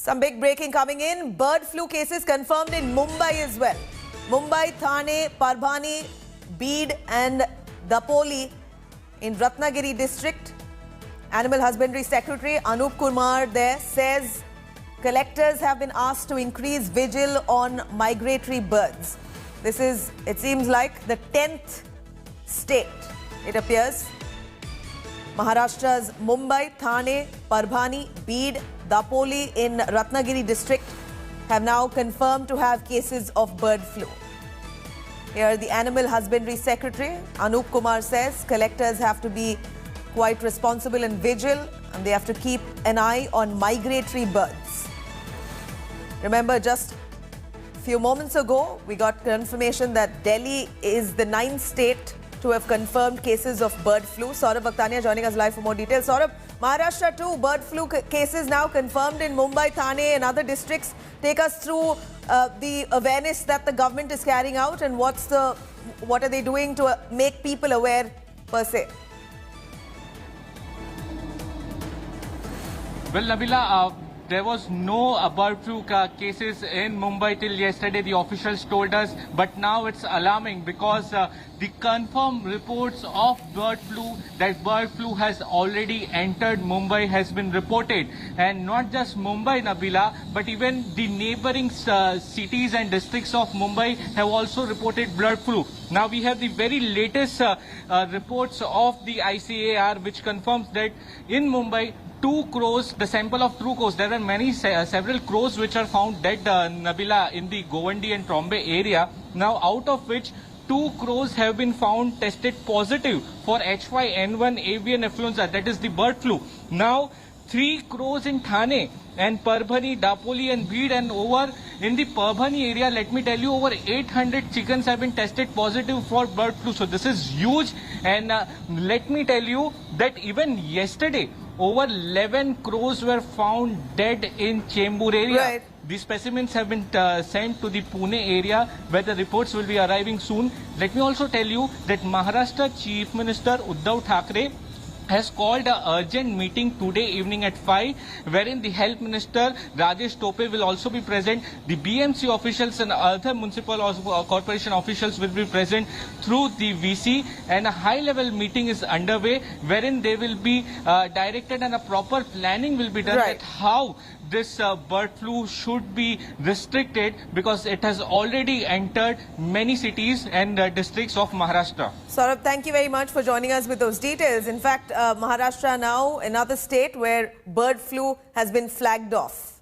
Some big breaking coming in. Bird flu cases confirmed in Mumbai as well. Mumbai, Thane, Parbhani, Beed and Dapoli in Ratnagiri district. Animal Husbandry Secretary Anup Kumar there says collectors have been asked to increase vigil on migratory birds. This is, it seems like, the 10th state, it appears. Maharashtra's Mumbai, Thane, Parbhani, Beed, Dapoli in Ratnagiri district have now confirmed to have cases of bird flu. Here, the Animal Husbandry Secretary Anup Kumar says collectors have to be quite responsible and vigil, and they have to keep an eye on migratory birds. Remember, just a few moments ago, we got confirmation that Delhi is the 9th state to have confirmed cases of bird flu. Saurabh Bhaktania joining us live for more details. Saurabh, Maharashtra too, bird flu cases now confirmed in Mumbai, Thane and other districts. Take us through the awareness that the government is carrying out and what are they doing to make people aware per se? Well, Nabila, there was no bird flu cases in Mumbai till yesterday, the officials told us. But now it's alarming because the confirmed reports of bird flu, that bird flu has already entered Mumbai, has been reported. And not just Mumbai, Nabila, but even the neighboring cities and districts of Mumbai have also reported bird flu. Now we have the very latest reports of the ICAR, which confirms that in Mumbai, 2 crows, the sample of 2 crows, there are several crows which are found dead, Nabila, in the Govandi and Trombay area. Now, out of which 2 crows have been found tested positive for H5N1 avian influenza, that is the bird flu. Now, 3 crows in Thane and Parbhani, Dapoli and Beed, and over in the Parbhani area, let me tell you, over 800 chickens have been tested positive for bird flu. So this is huge, and let me tell you that even yesterday, over 11 crows were found dead in Chembur area. Right. These specimens have been sent to the Pune area, where the reports will be arriving soon. Let me also tell you that Maharashtra Chief Minister Uddhav Thackeray has called an urgent meeting today evening at 5, wherein the Health Minister Rajesh Tope will also be present. The BMC officials and other municipal corporation officials will be present through the VC, and a high-level meeting is underway, wherein they will be directed and a proper planning will be done at how this bird flu should be restricted, because it has already entered many cities and districts of Maharashtra. Saurabh, thank you very much for joining us with those details. In fact, Maharashtra now another state where bird flu has been flagged off.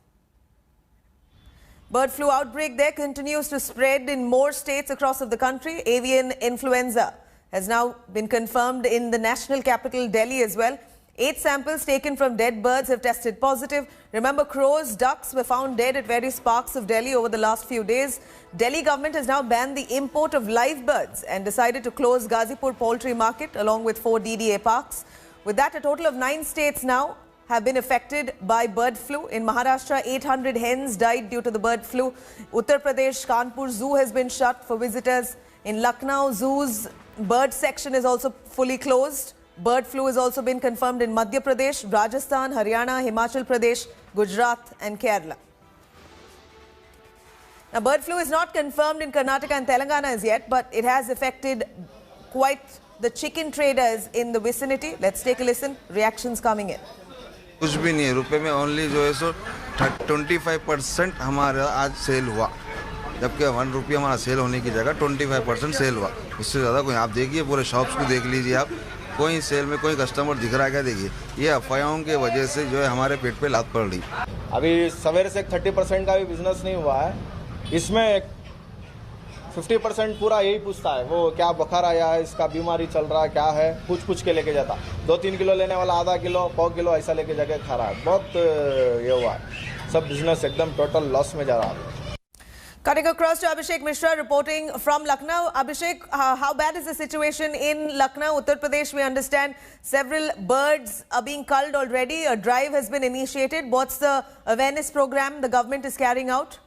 Bird flu outbreak there continues to spread in more states across the country. Avian influenza has now been confirmed in the national capital Delhi as well. 8 samples taken from dead birds have tested positive. Remember, crows, ducks were found dead at various parks of Delhi over the last few days. Delhi government has now banned the import of live birds and decided to close Ghazipur Poultry Market along with 4 DDA parks. With that, a total of 9 states now have been affected by bird flu. In Maharashtra, 800 hens died due to the bird flu. Uttar Pradesh, Kanpur Zoo has been shut for visitors. In Lucknow, Zoo's bird section is also fully closed. Bird flu has also been confirmed in Madhya Pradesh, Rajasthan, Haryana, Himachal Pradesh, Gujarat and Kerala. Now, bird flu is not confirmed in Karnataka and Telangana as yet, but it has affected quite the chicken traders in the vicinity. Let's take a listen. Reactions coming in. कुछ भी नहीं है, रुपए में only जो है सो 25% हमारा आज सेल हुआ, जबकि 1 रुपया हमारा सेल होने की जगह 25% सेल हुआ। उससे ज़्यादा कोई, आप देखिए पूरे शॉप्स को देख लीजिए आप, कोई सेल में कोई कस्टमर दिख रहा है क्या? देखिए, ये अफवाहों के वजह से जो है हमारे पेट पे लात पड़ रही। अभी सवेरे से 30% का भी बिजनेस नहीं हुआ है, इसमें 50% पूरा यही पूछता है, वो क्या बुखार आया है, इसका बीमारी चल रहा है, क्या है, पूछ के लेके जाता। 2-3 किलो लेने वाला आधा किलो, पाव किलो ऐसा लेके जाके खा रहा है। बहुत ये हुआ है, सब बिजनेस एकदम टोटल लॉस में जा रहा है। Cutting across to Abhishek Mishra reporting from Lucknow. Abhishek, how bad is the situation in Lucknow, Uttar Pradesh? We understand several birds are being culled already. A drive has been initiated. What's the awareness program the government is carrying out?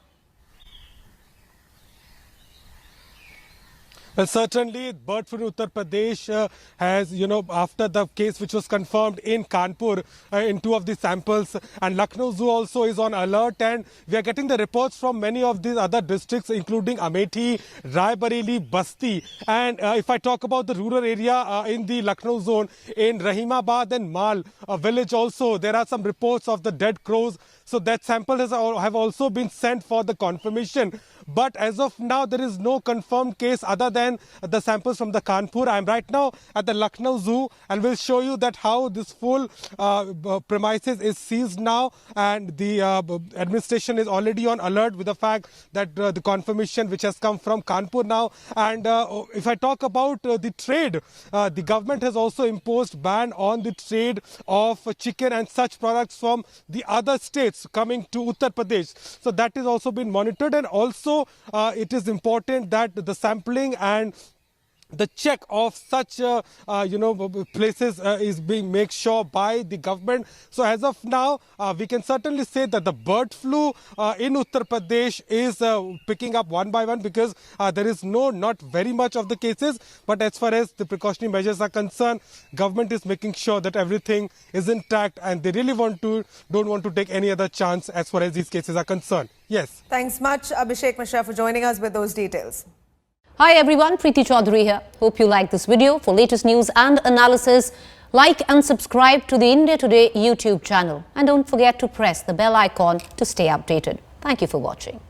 Well, certainly, bird flu in Uttar Pradesh has, after the case which was confirmed in Kanpur in 2 of the samples, and Lucknow Zoo also is on alert, and we are getting the reports from many of these other districts, including Amethi, Rai Bareli, Basti. And if I talk about the rural area in the Lucknow zone, in Rahimabad and Mal, a village also, there are some reports of the dead crows. So that sample have also been sent for the confirmation. But as of now, there is no confirmed case other than the samples from the Kanpur. I am right now at the Lucknow Zoo and will show you that how this full premises is seized now, and the administration is already on alert with the fact that the confirmation which has come from Kanpur now. And if I talk about the trade, the government has also imposed ban on the trade of chicken and such products from the other states coming to Uttar Pradesh. So that is also been monitored, and also it is important that the sampling and the check of such places is being made sure by the government. So as of now, we can certainly say that the bird flu in Uttar Pradesh is picking up one by one, because there is not very much of the cases. But as far as the precautionary measures are concerned, government is making sure that everything is intact, and they really don't want to take any other chance as far as these cases are concerned. Yes. Thanks much, Abhishek Mishra, for joining us with those details. Hi everyone, Preeti Chaudhary here. Hope you like this video. For latest news and analysis, like and subscribe to the India Today YouTube channel. And don't forget to press the bell icon to stay updated. Thank you for watching.